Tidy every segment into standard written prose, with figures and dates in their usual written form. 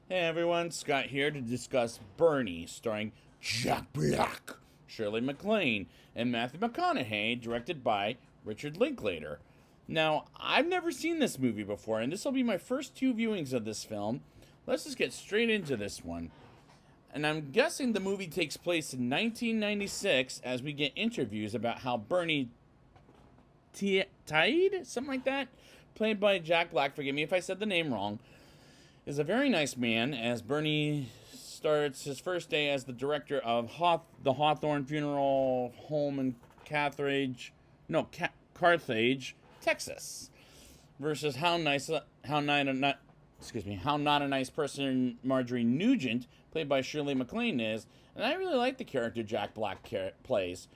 Hey everyone, Scott here to discuss Bernie, starring Jack Black, Shirley MacLaine, and Matthew McConaughey, directed by Richard Linklater. Now, I've never seen this movie before, and this will be my first two viewings of this film. Let's just get straight into this one. And I'm guessing the movie takes place in 1996 as we get interviews about how Bernie Taid, something like that, played by Jack Black, forgive me if I said the name wrong, is a very nice man as Bernie starts his first day as the director of the Hawthorne Funeral Home in Carthage, Texas, versus how not a nice person Marjorie Nugent, played by Shirley MacLaine, is. And I really like the character Jack Black plays,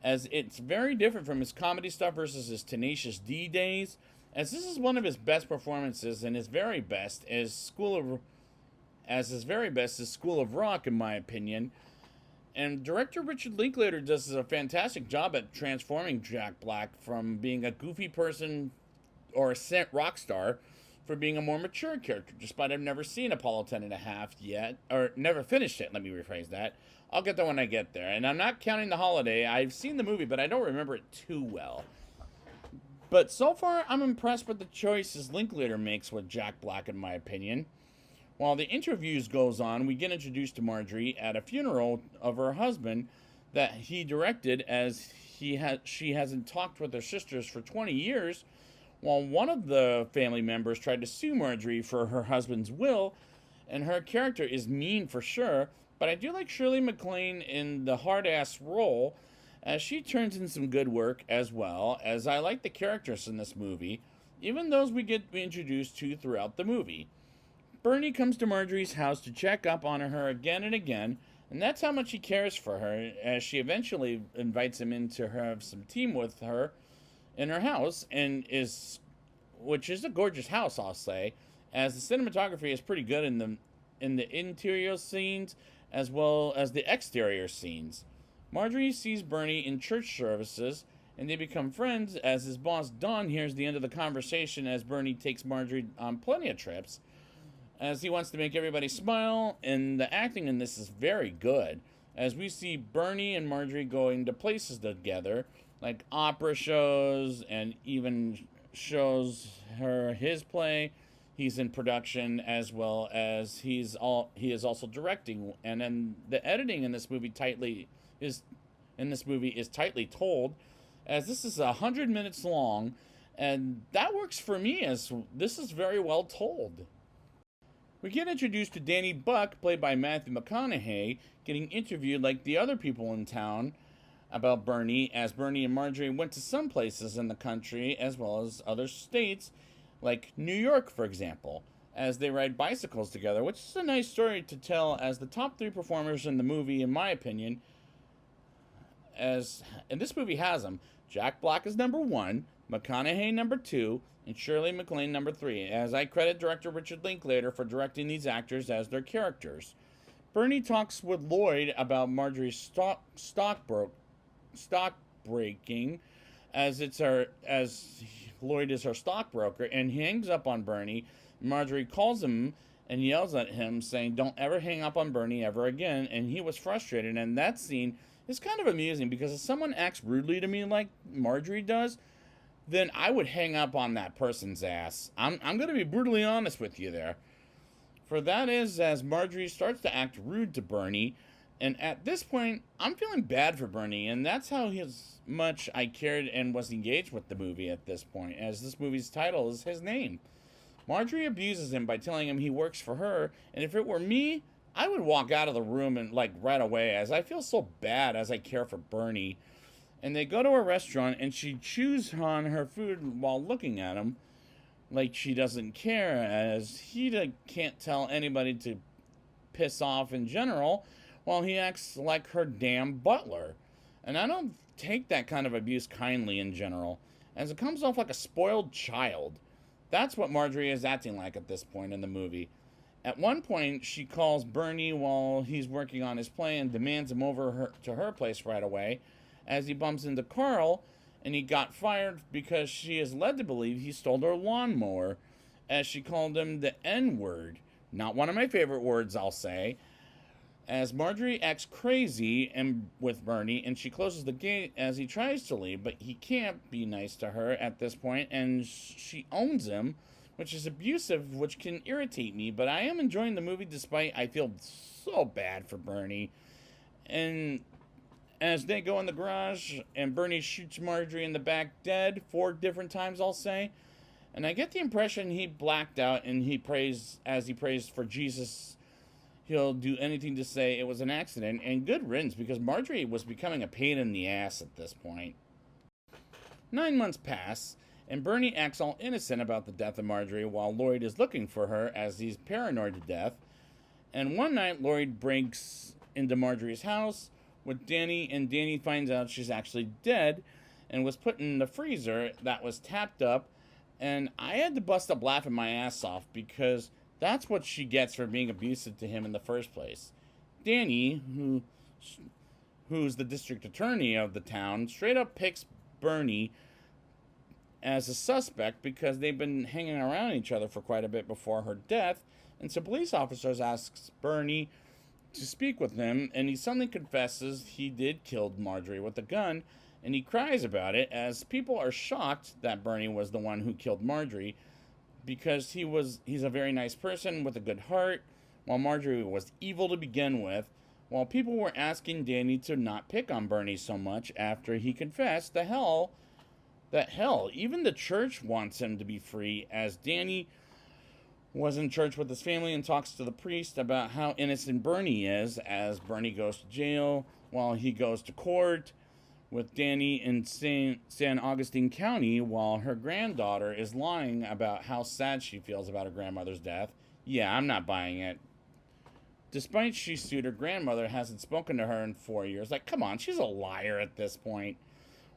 as it's very different from his comedy stuff versus his Tenacious D days, as this is one of his best performances and his very best is School of Rock, in my opinion. And director Richard Linklater does a fantastic job at transforming Jack Black from being a goofy person or a rock star for being a more mature character, despite I've never seen Apollo 10 and a half yet, or never finished it, let me rephrase that. I'll get there when I get there. And I'm not counting The Holiday. I've seen the movie, but I don't remember it too well. But so far, I'm impressed with the choices Linklater makes with Jack Black, in my opinion. While the interviews goes on, we get introduced to Marjorie at a funeral of her husband that he directed, as she hasn't talked with her sisters for 20 years, while one of the family members tried to sue Marjorie for her husband's will, and her character is mean for sure, but I do like Shirley MacLaine in the hard-ass role, as she turns in some good work, as well as I like the characters in this movie, even those we get introduced to throughout the movie. Bernie comes to Marjorie's house to check up on her again and again, and that's how much he cares for her, as she eventually invites him in to have some tea with her in her house, which is a gorgeous house, I'll say, as the cinematography is pretty good in the interior scenes as well as the exterior scenes. Marjorie sees Bernie in church services, and they become friends as his boss Don hears the end of the conversation as Bernie takes Marjorie on plenty of trips, as he wants to make everybody smile, and the acting in this is very good, as we see Bernie and Marjorie going to places together, like opera shows, and even shows her his play. He's in production, as well as he is also directing, and then the editing in this movie is tightly told, as this is 100 minutes long, and that works for me, as this is very well told. We get introduced to Danny Buck, played by Matthew McConaughey, getting interviewed like the other people in town about Bernie, as Bernie and Marjorie went to some places in the country as well as other states, like New York, for example, as they ride bicycles together, which is a nice story to tell, as the top three performers in the movie, in my opinion, and this movie has them. Jack Black is number one, McConaughey number two, and Shirley MacLaine number three, as I credit director Richard Linklater for directing these actors as their characters. Bernie talks with Lloyd about Marjorie's stock breaking, as Lloyd is her stockbroker, and he hangs up on Bernie. Marjorie calls him and yells at him, saying, "Don't ever hang up on Bernie ever again," and he was frustrated, and that scene is kind of amusing, because if someone acts rudely to me like Marjorie does, then I would hang up on that person's ass. I'm going to be brutally honest with you there. For that is as Marjorie starts to act rude to Bernie, and at this point, I'm feeling bad for Bernie, and that's how much I cared and was engaged with the movie at this point, as this movie's title is his name. Marjorie abuses him by telling him he works for her, and if it were me, I would walk out of the room and right away, as I feel so bad as I care for Bernie. And they go to a restaurant, and she chews on her food while looking at him like she doesn't care, as he can't tell anybody to piss off in general, while he acts like her damn butler. And I don't take that kind of abuse kindly in general, as it comes off like a spoiled child. That's what Marjorie is acting like at this point in the movie. At one point, she calls Bernie while he's working on his play and demands him over to her place right away, as he bumps into Carl, and he got fired because she is led to believe he stole her lawnmower, as she called him the N-word, Not one of my favorite words, I'll say. As Marjorie acts crazy and with Bernie, and she closes the gate as he tries to leave, but he can't be nice to her at this point, and she owns him, which is abusive, which can irritate me. But I am enjoying the movie despite I feel so bad for Bernie. And as they go in the garage, and Bernie shoots Marjorie in the back dead 4 different times, I'll say. And I get the impression he blacked out, and he prays for Jesus. He'll do anything to say it was an accident, and good riddance, because Marjorie was becoming a pain in the ass at this point. 9 months pass, and Bernie acts all innocent about the death of Marjorie while Lloyd is looking for her as he's paranoid to death. And one night, Lloyd breaks into Marjorie's house with Danny, and Danny finds out she's actually dead and was put in the freezer that was tapped up. And I had to bust up laughing my ass off because that's what she gets for being abusive to him in the first place. Danny, who's the district attorney of the town, straight up picks Bernie as a suspect because they've been hanging around each other for quite a bit before her death. And so police officers asks Bernie to speak with him, and he suddenly confesses he did kill Marjorie with a gun, and he cries about it as people are shocked that Bernie was the one who killed Marjorie because he's a very nice person with a good heart, while Marjorie was evil to begin with, while people were asking Danny to not pick on Bernie so much after he confessed that even the church wants him to be free, as Danny was in church with his family and talks to the priest about how innocent Bernie is as Bernie goes to jail while he goes to court with Danny in San Augustine County while her granddaughter is lying about how sad she feels about her grandmother's death. Yeah, I'm not buying it. Despite she sued, her grandmother hasn't spoken to her in 4 years. Like, come on, she's a liar at this point.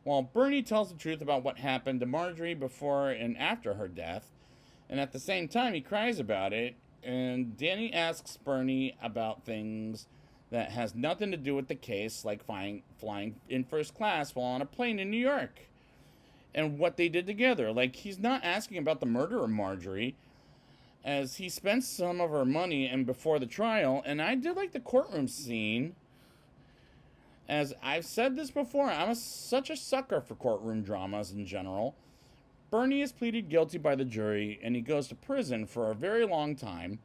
While Bernie tells the truth about what happened to Marjorie before and after her death, and at the same time he cries about it, and Danny asks Bernie about things that has nothing to do with the case, like flying in first class while on a plane in New York, and what they did together. Like, he's not asking about the murder of Marjorie, as he spent some of her money and before the trial. And I did like the courtroom scene. As I've said this before, I'm such a sucker for courtroom dramas in general. Bernie is pleaded guilty by the jury, and he goes to prison for a very long time.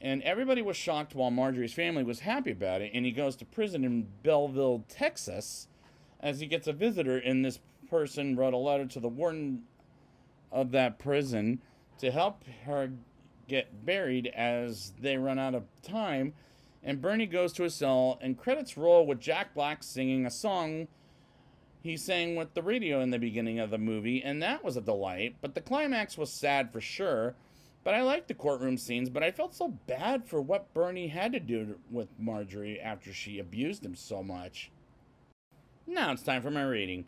And everybody was shocked while Marjorie's family was happy about it. And he goes to prison in Belleville, Texas, as he gets a visitor. And this person wrote a letter to the warden of that prison to help her get buried as they run out of time. And Bernie goes to his cell, and credits roll with Jack Black singing a song he sang with the radio in the beginning of the movie. And that was a delight. But the climax was sad for sure. But I liked the courtroom scenes, but I felt so bad for what Bernie had to do with Marjorie after she abused him so much. Now it's time for my rating.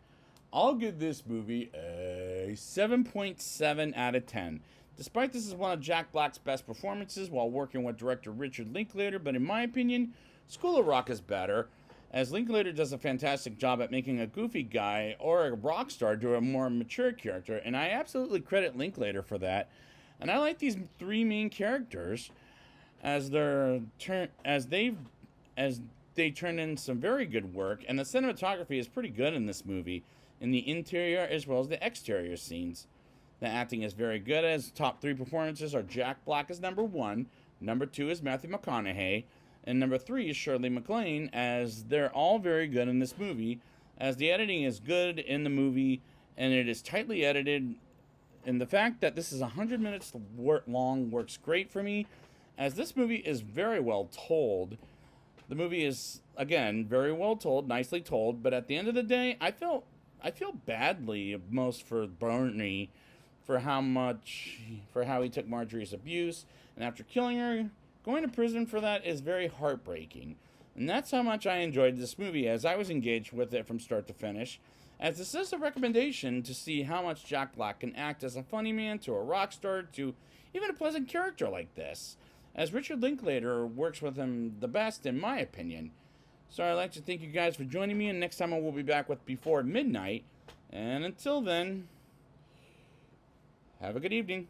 I'll give this movie a 7.7 out of 10. Despite this is one of Jack Black's best performances while working with director Richard Linklater, but in my opinion, School of Rock is better, as Linklater does a fantastic job at making a goofy guy or a rock star do a more mature character, and I absolutely credit Linklater for that. And I like these 3 main characters as they turn in some very good work, and the cinematography is pretty good in this movie, in the interior as well as the exterior scenes. The acting is very good, as top 3 performances are Jack Black as number 1, number 2 is Matthew McConaughey, and number 3 is Shirley MacLaine, as they're all very good in this movie, as the editing is good in the movie, and it is tightly edited. And the fact that this is 100 minutes long works great for me, as this movie is very well told. The movie is, again, very well told, nicely told, but at the end of the day, I feel badly most for Bernie for how he took Marjorie's abuse, and after killing her, going to prison for that is very heartbreaking. And that's how much I enjoyed this movie, as I was engaged with it from start to finish, as this is a recommendation to see how much Jack Black can act as a funny man to a rock star to even a pleasant character like this, as Richard Linklater works with him the best in my opinion. So I'd like to thank you guys for joining me, and next time I will be back with Before Midnight, and until then, have a good evening.